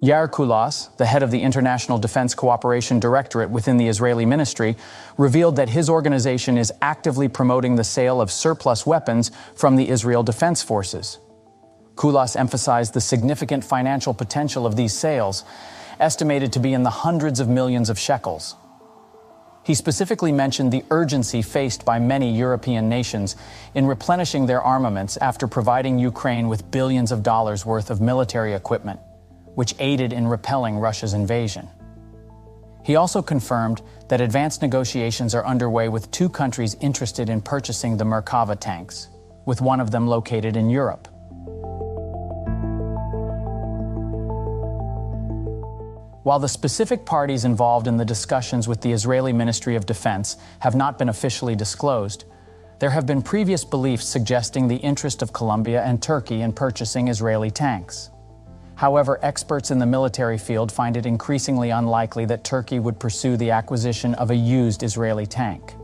Yair Kulas, the head of the International Defense Cooperation Directorate within the Israeli ministry, revealed that his organization is actively promoting the sale of surplus weapons from the Israel Defense Forces. Kulas emphasized the significant financial potential of these sales, estimated to be in the hundreds of millions of shekels. He specifically mentioned the urgency faced by many European nations in replenishing their armaments after providing Ukraine with billions of dollars worth of military equipment, which aided in repelling Russia's invasion. He also confirmed that advanced negotiations are underway with two countries interested in purchasing the Markava tanks, with one of them located in Europe. While the specific parties involved in the discussions with the Israeli Ministry of Defense have not been officially disclosed, there have been previous beliefs suggesting the interest of Colombia and Turkey in purchasing Israeli tanks. However, experts in the military field find it increasingly unlikely that Turkey would pursue the acquisition of a used Israeli tank.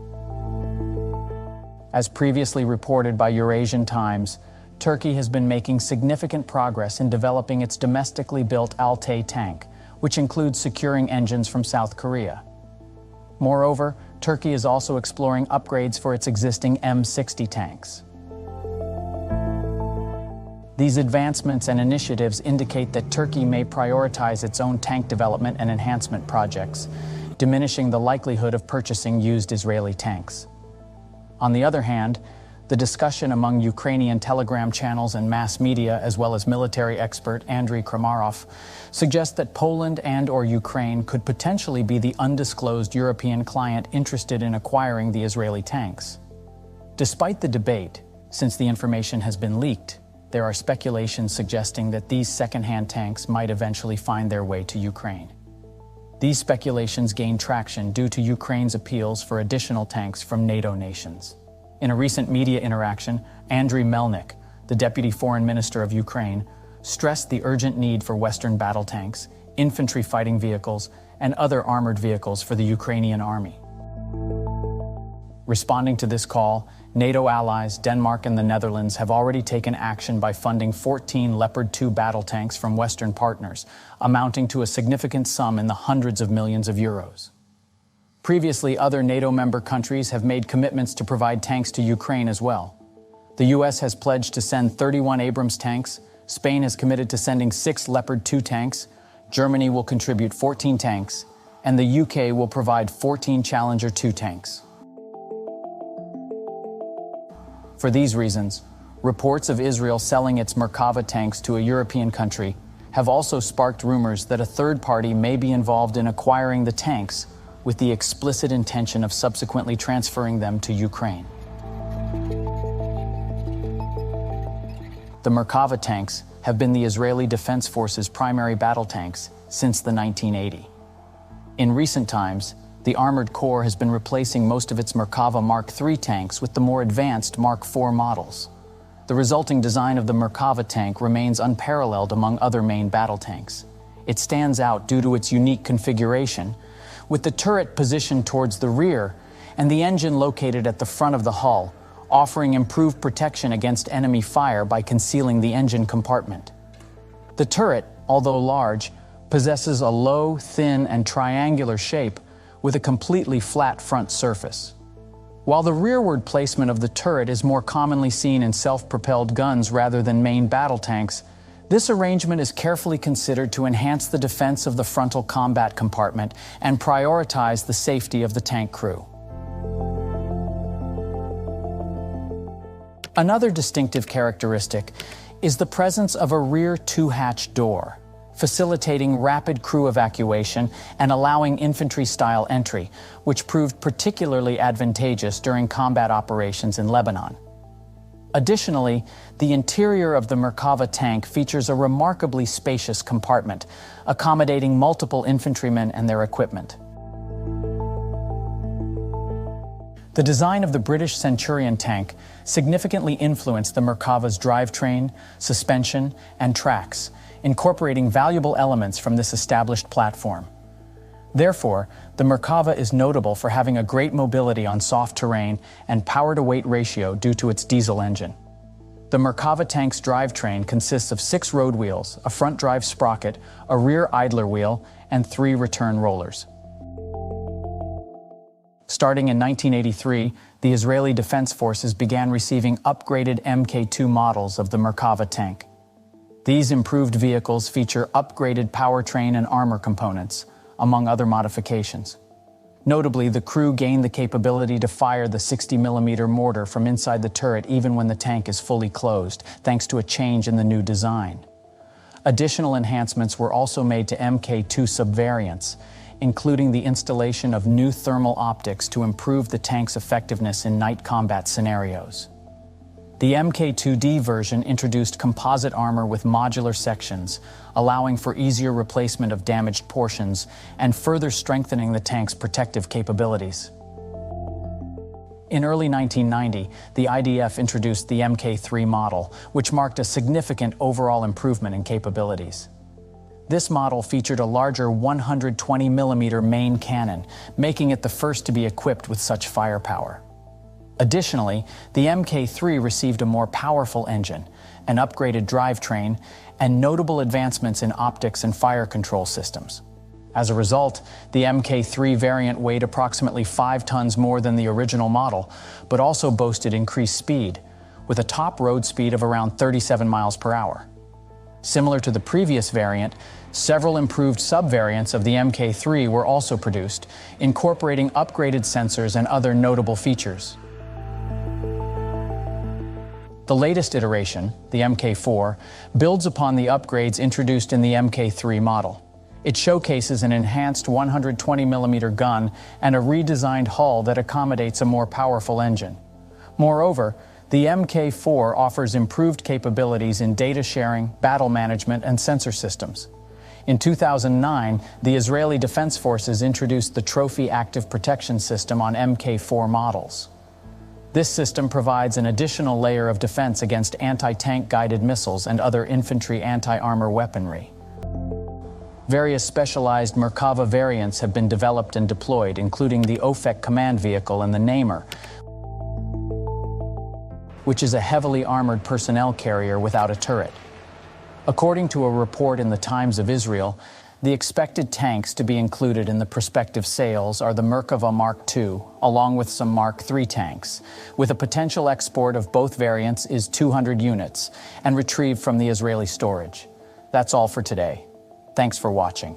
As previously reported by Eurasian Times, Turkey has been making significant progress in developing its domestically built Altay tank, which includes securing engines from South Korea. Moreover, Turkey is also exploring upgrades for its existing M60 tanks. These advancements and initiatives indicate that Turkey may prioritize its own tank development and enhancement projects, diminishing the likelihood of purchasing used Israeli tanks. On the other hand, the discussion among Ukrainian telegram channels and mass media, as well as military expert Andriy Kramarov, suggests that Poland and/or Ukraine could potentially be the undisclosed European client interested in acquiring the Israeli tanks. Despite the debate, since the information has been leaked, there are speculations suggesting that these second-hand tanks might eventually find their way to Ukraine. These speculations gain traction due to Ukraine's appeals for additional tanks from NATO nations. In a recent media interaction, Andriy Melnik, the Deputy Foreign Minister of Ukraine, stressed the urgent need for Western battle tanks, infantry fighting vehicles, and other armored vehicles for the Ukrainian army. Responding to this call, NATO allies Denmark and the Netherlands have already taken action by funding 14 Leopard 2 battle tanks from Western partners, amounting to a significant sum in the hundreds of millions of euros. Previously, other NATO member countries have made commitments to provide tanks to Ukraine as well. The US has pledged to send 31 Abrams tanks, Spain has committed to sending 6 Leopard 2 tanks, Germany will contribute 14 tanks, and the UK will provide 14 Challenger 2 tanks. For these reasons, reports of Israel selling its Markava tanks to a European country have also sparked rumors that a third party may be involved in acquiring the tanks with the explicit intention of subsequently transferring them to Ukraine. The Markava tanks have been the Israeli Defense Forces' primary battle tanks since the 1980s. In recent times, the Armored Corps has been replacing most of its Markava Mark III tanks with the more advanced Mark IV models. The resulting design of the Markava tank remains unparalleled among other main battle tanks. It stands out due to its unique configuration, with the turret positioned towards the rear and the engine located at the front of the hull, offering improved protection against enemy fire by concealing the engine compartment. The turret, although large, possesses a low, thin, and triangular shape with a completely flat front surface. While the rearward placement of the turret is more commonly seen in self-propelled guns rather than main battle tanks, this arrangement is carefully considered to enhance the defense of the frontal combat compartment and prioritize the safety of the tank crew. Another distinctive characteristic is the presence of a rear two-hatch door, facilitating rapid crew evacuation and allowing infantry-style entry, which proved particularly advantageous during combat operations in Lebanon. Additionally, the interior of the Markava tank features a remarkably spacious compartment, accommodating multiple infantrymen and their equipment. The design of the British Centurion tank significantly influenced the Markava's drivetrain, suspension, and tracks, incorporating valuable elements from this established platform. Therefore, the Markava is notable for having a great mobility on soft terrain and power-to-weight ratio due to its diesel engine. The Markava tank's drivetrain consists of 6 road wheels, a front drive sprocket, a rear idler wheel, and 3 return rollers. Starting in 1983, the Israeli Defense Forces began receiving upgraded Mk2 models of the Markava tank. These improved vehicles feature upgraded powertrain and armor components, among other modifications. Notably, the crew gained the capability to fire the 60mm mortar from inside the turret even when the tank is fully closed, thanks to a change in the new design. Additional enhancements were also made to Mk2 subvariants, including the installation of new thermal optics to improve the tank's effectiveness in night combat scenarios. The Mk2D version introduced composite armor with modular sections, allowing for easier replacement of damaged portions and further strengthening the tank's protective capabilities. In early 1990, the IDF introduced the Mk3 model, which marked a significant overall improvement in capabilities. This model featured a larger 120mm main cannon, making it the first to be equipped with such firepower. Additionally, the Mk3 received a more powerful engine, an upgraded drivetrain, and notable advancements in optics and fire control systems. As a result, the Mk3 variant weighed approximately 5 tons more than the original model, but also boasted increased speed, with a top road speed of around 37 miles per hour. Similar to the previous variant, several improved sub-variants of the Mk3 were also produced, incorporating upgraded sensors and other notable features. The latest iteration, the Mk4, builds upon the upgrades introduced in the Mk3 model. It showcases an enhanced 120mm gun and a redesigned hull that accommodates a more powerful engine. Moreover, the Mk4 offers improved capabilities in data sharing, battle management, and sensor systems. In 2009, the Israeli Defense Forces introduced the Trophy Active Protection System on Mk4 models. This system provides an additional layer of defense against anti-tank guided missiles and other infantry anti-armor weaponry. Various specialized Markava variants have been developed and deployed, including the OFEC command vehicle and the Namer, which is a heavily armored personnel carrier without a turret. According to a report in the Times of Israel, the expected tanks to be included in the prospective sales are the Markava Mark II, along with some Mark III tanks, with a potential export of both variants is 200 units and retrieved from the Israeli storage. That's all for today. Thanks for watching.